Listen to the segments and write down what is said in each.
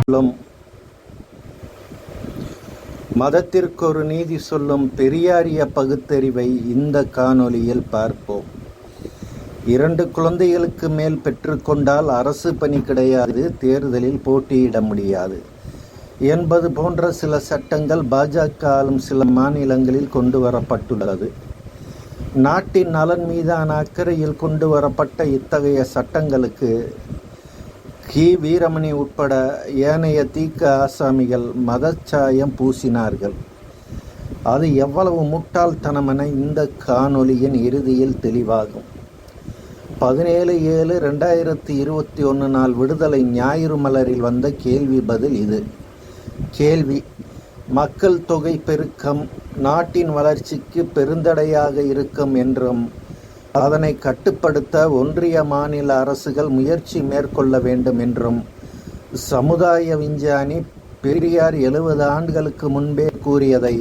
சொல்லும் மதத்திற்கொரு நீதி சொல்லும் பெரியாரிய பகுத்தறிவை இந்த காணொளியில் பார்ப்போம். 2 குழந்தைகளுக்கு மேல் பெற்றுக்கொண்டால் அரசு பணி கிடையாது, தேர்தலில் போட்டியிட முடியாது என்பது போன்ற சில சட்டங்கள் பாஜக ஆளும் சில மாநிலங்களில் கொண்டு வரப்பட்டுள்ளது. நாட்டின் நலன் மீதான அக்கறையில் கொண்டு வரப்பட்ட இத்தகைய சட்டங்களுக்கு வீரமணி உட்பட ஏனைய தீக்க ஆசாமிகள் மதச்சாயம் பூசினார்கள். அது எவ்வளவு முட்டாள்தனமென இந்த காணொளியின் இறுதியில் தெளிவாகும். 17/7/2021 நாள் விடுதலை ஞாயிறு மலரில் வந்த கேள்வி பதில் இது. கேள்வி: மக்கள் தொகை பெருக்கம் நாட்டின் வளர்ச்சிக்கு பெருந்தடையாக இருக்கும் என்றும் அதனை கட்டுப்படுத்த ஒன்றிய மாநில அரசுகள் முயற்சி மேற்கொள்ள வேண்டும் என்றும் சமுதாய விஞ்ஞானி பெரியார் 70 ஆண்டுகளுக்கு முன்பே கூறியதை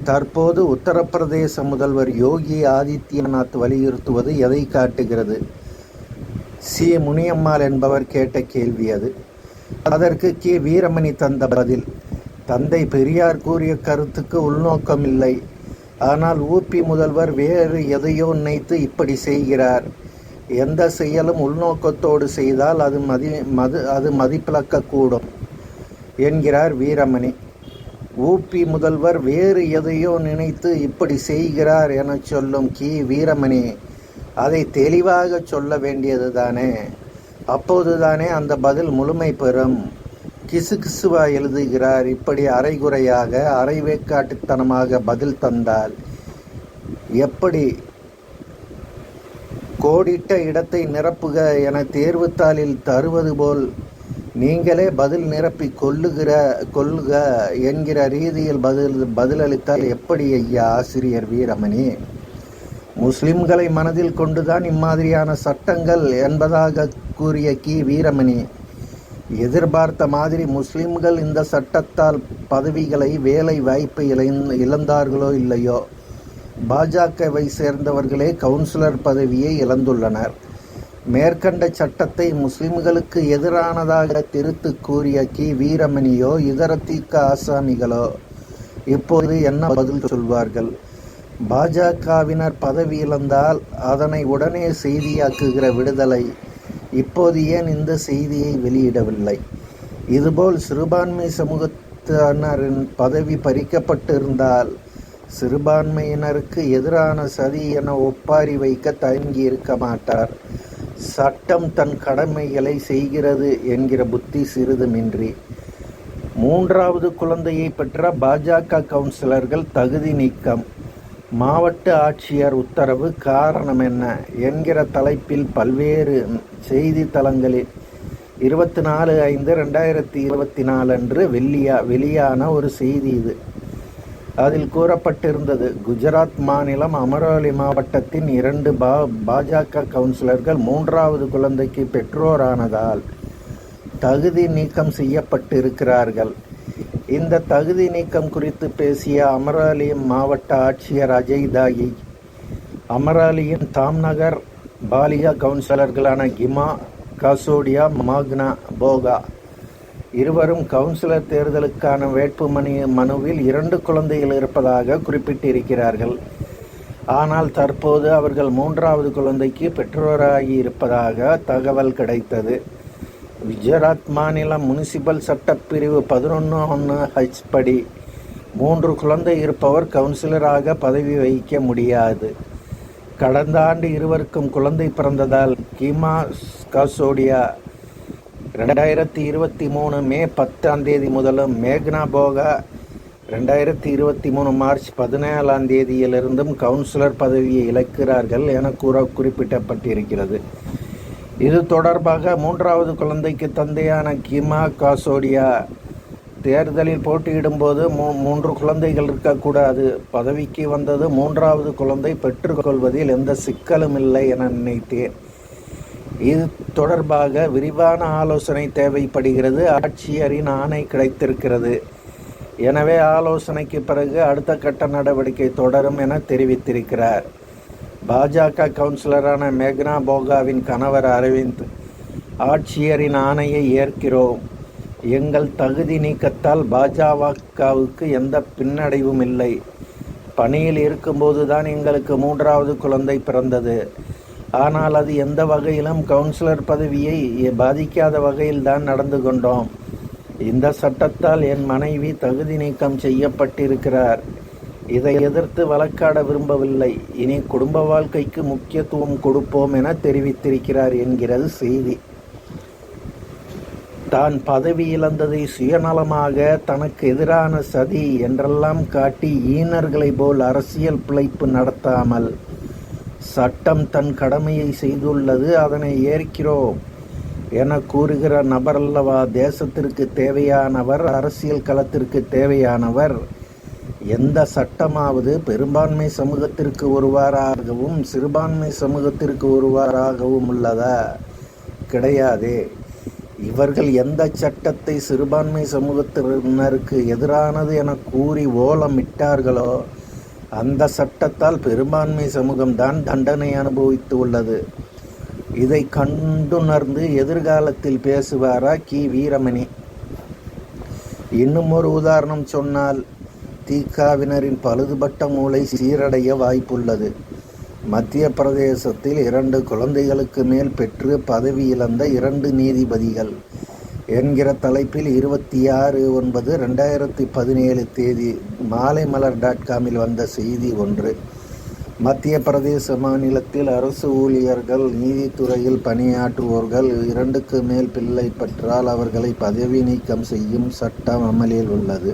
தற்போது உத்தரப்பிரதேச முதல்வர் யோகி ஆதித்யநாத் வலியுறுத்துவது எதை காட்டுகிறது? சி. முனியம்மாள் என்பவர் கேட்ட கேள்வி அது. அதற்கு வீரமணி தந்த பதில்: தந்தை பெரியார் கூறிய கருத்துக்கு உள்நோக்கம் இல்லை. ஆனால் ஊபி முதல்வர் வேறு எதையோ நினைத்து இப்படி செய்கிறார். எந்த செயலும் உள்நோக்கத்தோடு செய்தால் அது மதிப்பிழக்கக்கூடும் என்கிறார் வீரமணி. ஊபி முதல்வர் வேறு எதையோ நினைத்து இப்படி செய்கிறார் என சொல்லும் வீரமணி அதை தெளிவாக சொல்ல வேண்டியது தானே. அப்போதுதானே அந்த பதில் முழுமை பெறும். கிசுகிசுவா எழுதுகிறார். இப்படி அரைகுறையாக அரைவேக்காட்டுத்தனமாக பதில் தந்தால் எப்படி? கோடிட்ட இடத்தை நிரப்புக என தேர்வுத்தாளில் தருவது போல் நீங்களே பதில் நிரப்பி கொள்ளுக என்கிற ரீதியில் பதிலளித்தால் எப்படி ஐயா ஆசிரியர் வீரமணி? முஸ்லிம்களை மனதில் கொண்டுதான் இம்மாதிரியான சட்டங்கள் என்பதாக கூறிய வீரமணி எதிர்பார்த்த மாதிரி முஸ்லிம்கள் இந்த சட்டத்தால் பதவிகளை, வேலை வாய்ப்பை இழந்தார்களோ இல்லையோ, பாஜகவை சேர்ந்தவர்களே கவுன்சிலர் பதவியை இழந்துள்ளனர். மேற்கண்ட சட்டத்தை முஸ்லிம்களுக்கு எதிரானதாக திருத்து கூறிய வீரமணியோ இதர தீக்க ஆசாமிகளோ இப்போது என்ன பதில் சொல்வார்கள்? பாஜகவினர் பதவி இழந்தால் அதனை உடனே செய்தியாக்குகிற விடுதலை இப்போது ஏன் இந்த செய்தியை வெளியிடவில்லை? இதுபோல் சிறுபான்மை சமூகத்தினரின் பதவி பறிக்கப்பட்டிருந்தால் சிறுபான்மையினருக்கு எதிரான சதி என ஒப்பாரி வைக்க தயங்கி இருக்க மாட்டார். சட்டம் தன் கடமைகளை செய்கிறது என்கிற புத்தி சிறிதுமின்றி 3வது குழந்தையை பெற்ற பாஜக கவுன்சிலர்கள் தகுதி நீக்கம். மாவட்ட ஆட்சியர் உத்தரவு காரணம் என்ன என்கிற தலைப்பில் பல்வேறு செய்தி தளங்களில் 24/5/2024 அன்று வெளியான ஒரு செய்தி இது. அதில் கூறப்பட்டிருந்தது, குஜராத் மாநிலம் அமரோலி மாவட்டத்தின் 2 பாஜக கவுன்சிலர்கள் 3வது குழந்தைக்கு பெற்றோரானதால் தகுதி நீக்கம் செய்யப்பட்டிருக்கிறார்கள். இந்த தகுதி நீக்கம் குறித்து பேசிய அமராலி மாவட்ட ஆட்சியர் அஜய் தாயி, அமராலியின் தாம்நகர் பாலிகா கவுன்சிலர்களான கிமா காசோடியா, மாக்னா போகா இருவரும் கவுன்சிலர் தேர்தலுக்கான வேட்பு மனுவில் 2 குழந்தைகள் இருப்பதாக குறிப்பிட்டிருக்கிறார்கள். ஆனால் தற்போது அவர்கள் 3வது குழந்தைக்கு பெற்றோராகி இருப்பதாக தகவல் கிடைத்தது. குஜராத் மாநில முனிசிபல் சட்டப்பிரிவு 11(1)H படி 3 குழந்தை இருப்பவர் கவுன்சிலராக பதவி வகிக்க முடியாது. கடந்த ஆண்டு இருவருக்கும் குழந்தை பிறந்ததால் கிமா காசோடியா 2023 மே 10 முதலும் மேக்னா போகா 2023 மார்ச் 17 கவுன்சிலர் பதவியை இழக்கிறார்கள் என குறிப்பிடப்பட்டிருக்கிறது. இது தொடர்பாக 3வது குழந்தைக்கு தந்தையான கிமா காசோடியா தேர்தலில் போட்டியிடும்போது 3 குழந்தைகள் இருக்கக்கூடாது, பதவிக்கு வந்தது 3வது குழந்தை பெற்றுக்கொள்வதில் எந்த சிக்கலும் இல்லை என நினைத்தேன். இது தொடர்பாக விரிவான ஆலோசனை தேவைப்படுகிறது. ஆட்சியரின் ஆணை கிடைத்திருக்கிறது. எனவே ஆலோசனைக்கு பிறகு அடுத்த கட்ட நடவடிக்கை தொடரும் என தெரிவித்திருக்கிறார். பாஜக கவுன்சிலரான மேக்னா போகாவின் கணவர் அரவிந்த், ஆட்சியரின் ஆணையை ஏற்கிறோம். எங்கள் தகுதி நீக்கத்தால் பாஜகவுக்கு எந்த பின்னடைவும் இல்லை. பணியில் இருக்கும்போது தான் எங்களுக்கு 3வது குழந்தை பிறந்தது. ஆனால் அது எந்த வகையிலும் கவுன்சிலர் பதவியை பாதிக்காத வகையில் தான் நடந்து கொண்டோம். இந்த சட்டத்தால் என் மனைவி தகுதி நீக்கம் செய்யப்பட்டிருக்கிறார். இதை எதிர்த்து வழக்காட விரும்பவில்லை. இனி குடும்ப வாழ்க்கைக்கு முக்கியத்துவம் கொடுப்போம் என தெரிவித்திருக்கிறார் என்கிறது செய்தி. தான் பதவி இழந்ததை சுயநலமாக தனக்கு எதிரான சதி என்றெல்லாம் காட்டி ஈனர்களை போல் அரசியல் பிழைப்பு நடத்தாமல் சட்டம் தன் கடமையை செய்துள்ளது, அதனை ஏற்கிறோம் என கூறுகிற நபரல்லவா தேசத்திற்கு தேவையானவர், அரசியல் களத்திற்கு தேவையானவர். எந்த சட்டமாவது பெரும்பான்மை சமூகத்திற்கு ஒருவாறாகவும் சிறுபான்மை சமூகத்திற்கு ஒருவாறாகவும் உள்ளதா? கிடையாதே. இவர்கள் எந்த சட்டத்தை சிறுபான்மை சமூகத்தினருக்கு எதிரானது என கூறி ஓலமிட்டார்களோ அந்த சட்டத்தால் பெரும்பான்மை சமூகம்தான் தண்டனை அனுபவித்து உள்ளது. இதை கண்டுணர்ந்து எதிர்காலத்தில் பேசுவாரா கி. வீரமணி? இன்னும் ஒரு உதாரணம் சொன்னால், திகாவினரின் பழுதுபட்ட மூளை சீரடைய வாய்ப்புள்ளது. மத்திய பிரதேசத்தில் 2 குழந்தைகளுக்கு மேல் பெற்று பதவி இழந்த 2 நீதிபதிகள் என்கிற தலைப்பில் 26/9/2017 தேதி மாலைமலர்.comமில் வந்த செய்தி ஒன்று. மத்திய பிரதேச மாநிலத்தில் அரசு ஊழியர்கள், நீதித்துறையில் பணியாற்றுவோர்கள் 2க்கு மேல் பிள்ளை பெற்றால் அவர்களை பதவி நீக்கம் செய்யும் சட்டம் அமலில் உள்ளது.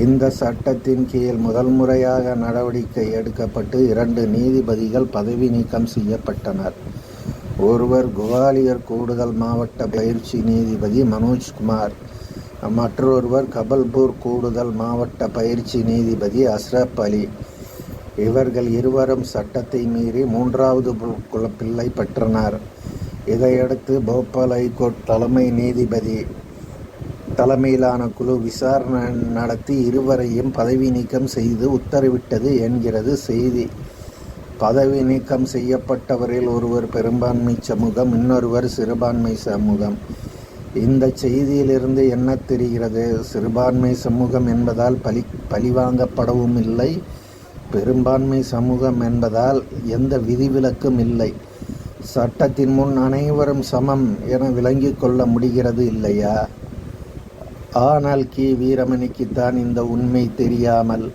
இந்த சட்டத்தின் கீழ் முதல் முறையாக நடவடிக்கை எடுக்கப்பட்டு 2 நீதிபதிகள் பதவி நீக்கம் செய்யப்பட்டனர். ஒருவர் குவாலியர் கூடுதல் மாவட்ட பயிற்சி நீதிபதி மனோஜ்குமார், மற்றொருவர் கபல்பூர் கூடுதல் மாவட்ட பயிற்சி நீதிபதி அஸ்ரப் அலி. இவர்கள் இருவரும் சட்டத்தை மீறி 3வது பிள்ளை பெற்றனர். இதையடுத்து போபால் ஐகோர்ட் தலைமை நீதிபதி தலைமையிலான குழு விசாரணை நடத்தி இருவரையும் பதவி நீக்கம் செய்து உத்தரவிட்டது என்கிறது செய்தி. பதவி நீக்கம் செய்யப்பட்டவரில் ஒருவர் பெரும்பான்மை சமூகம், இன்னொருவர் சிறுபான்மை சமூகம். இந்த செய்தியிலிருந்து என்ன தெரிகிறது? சிறுபான்மை சமூகம் என்பதால் பழிவாங்கப்படவும் இல்லை, பெரும்பான்மை சமூகம் என்பதால் எந்த விதிவிலக்கும் இல்லை. சட்டத்தின் முன் அனைவரும் சமம் என விளங்கிக் கொள்ள முடிகிறது இல்லையா? ஆனால் கி. வீரமணிக்குத்தான் இந்த உண்மை தெரியாமல்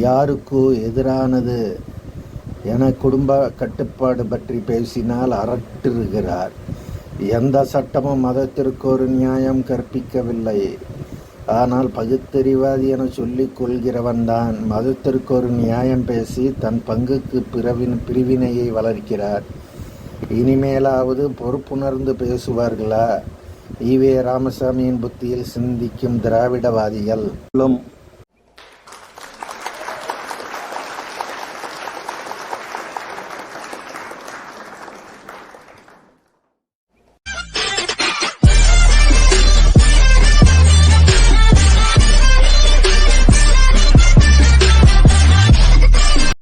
யாருக்கோ எதிரானது என குடும்ப கட்டுப்பாடு பற்றி பேசினால் அரட்டுகிறார். எந்த சட்டமும் மதத்திற்கு ஒரு நியாயம் கற்பிக்கவில்லை. ஆனால் பகுத்தறிவாதி என சொல்லிக் கொள்கிறவன்தான் மதத்திற்கு ஒரு நியாயம் பேசி தன் பங்குக்கு பிரிவினையை வளர்க்கிறார். இனிமேலாவது பொறுப்புணர்ந்து பேசுவார்களா? ஈவே ராமசாமியின் புத்தியில் சிந்திக்கும் திராவிடவாதிகள்.